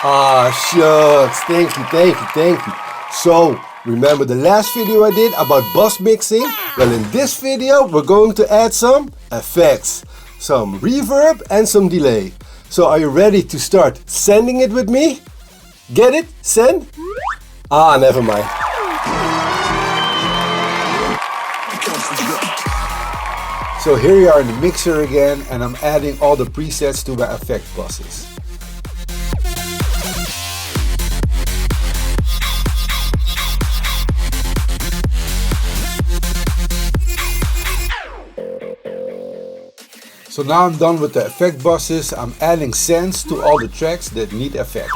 Ah, shucks. Thank you, thank you, thank you. So, remember the last video I did about bus mixing? Well, in this video, we're going to add some effects, some reverb and some delay. So, are you ready to start sending it with me? Get it? Send? Ah, never mind. So here we are in the mixer again, and I'm adding all the presets to my effect buses. So now I'm done with the effect buses. I'm adding sends to all the tracks that need effects.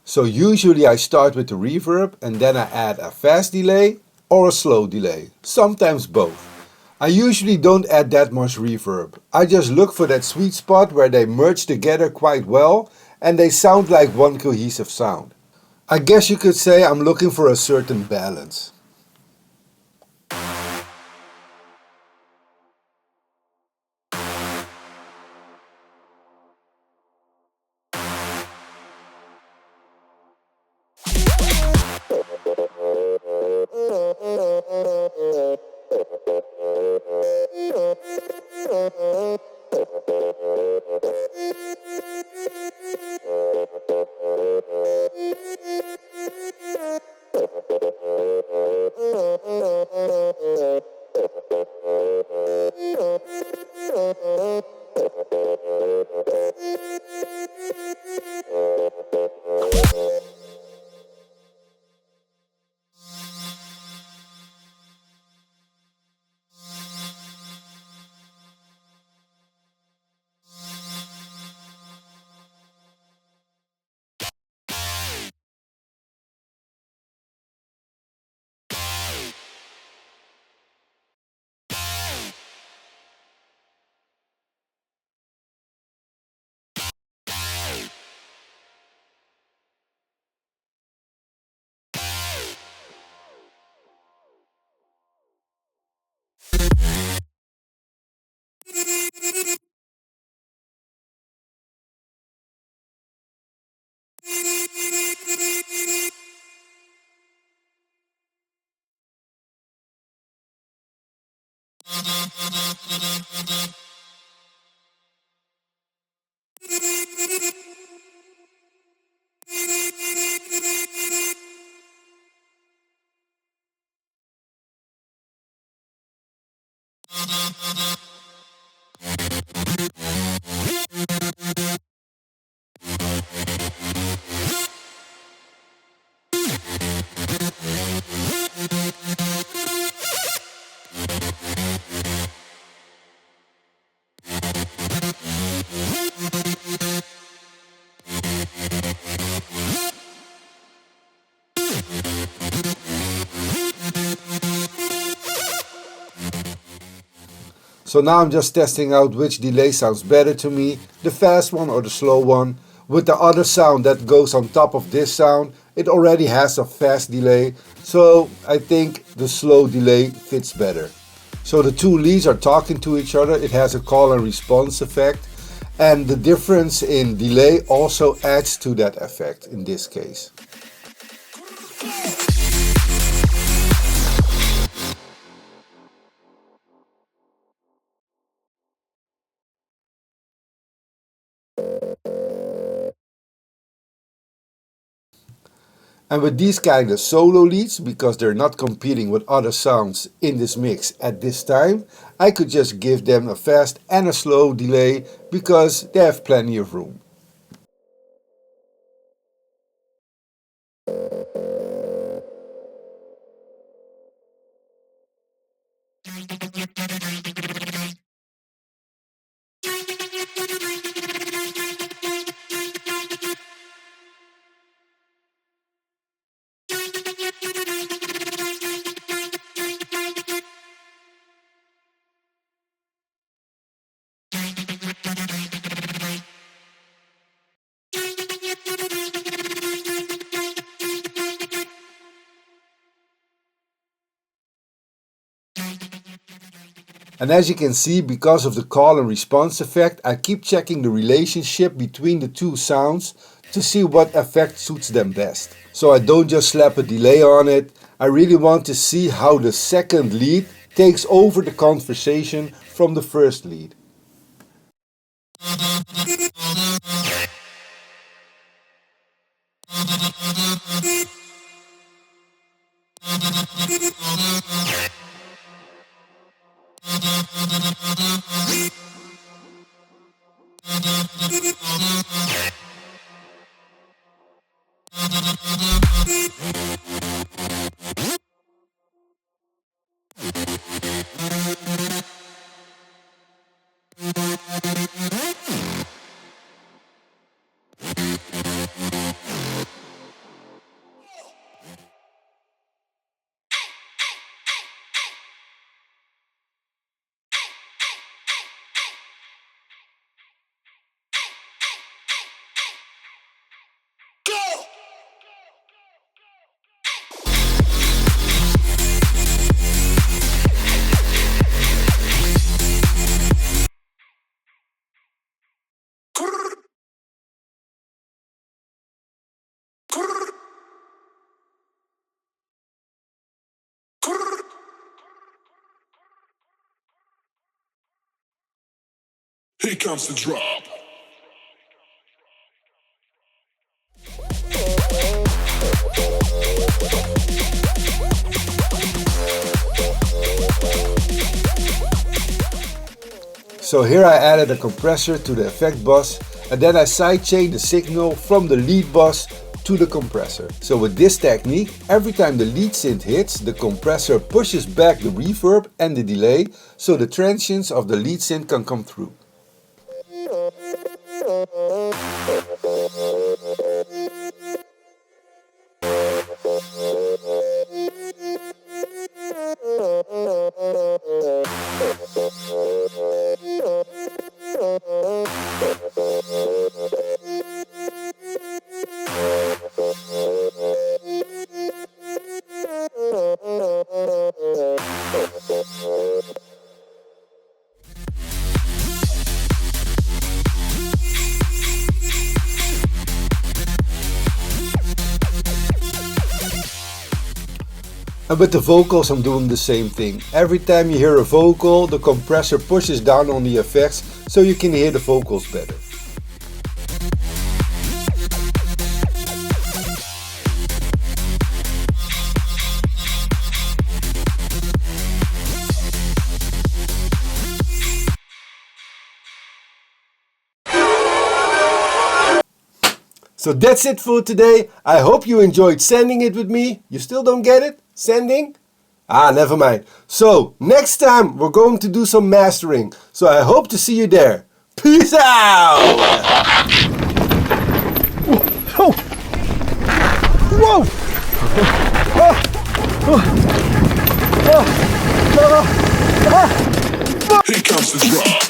So usually I start with the reverb and then I add a fast delay or a slow delay, sometimes both. I usually don't add that much reverb. I just look for that sweet spot where they merge together quite well and they sound like one cohesive sound. I guess you could say I'm looking for a certain balance. So now I'm just testing out which delay sounds better to me, the fast one or the slow one. With the other sound that goes on top of this sound, it already has a fast delay, so I think the slow delay fits better. So the two leads are talking to each other, it has a call and response effect, and the difference in delay also adds to that effect in this case. And with these kind of solo leads, because they're not competing with other sounds in this mix at this time, I could just give them a fast and a slow delay because they have plenty of room. And as you can see, because of the call and response effect, I keep checking the relationship between the two sounds to see what effect suits them best. So I don't just slap a delay on it, I really want to see how the second lead takes over the conversation from the first lead. Here comes the drop. So here I added a compressor to the effect bus, and then I sidechained the signal from the lead bus to the compressor. So with this technique, every time the lead synth hits, the compressor pushes back the reverb and the delay, so the transients of the lead synth can come through. And with the vocals I'm doing the same thing. Every time you hear a vocal, the compressor pushes down on the effects so you can hear the vocals better. So that's it for today. I hope you enjoyed sending it with me. You still don't get it? Sending? Ah, never mind. So next time we're going to do some mastering. So I hope to see you there. Peace out! Whoa! Whoa! Here comes the drop.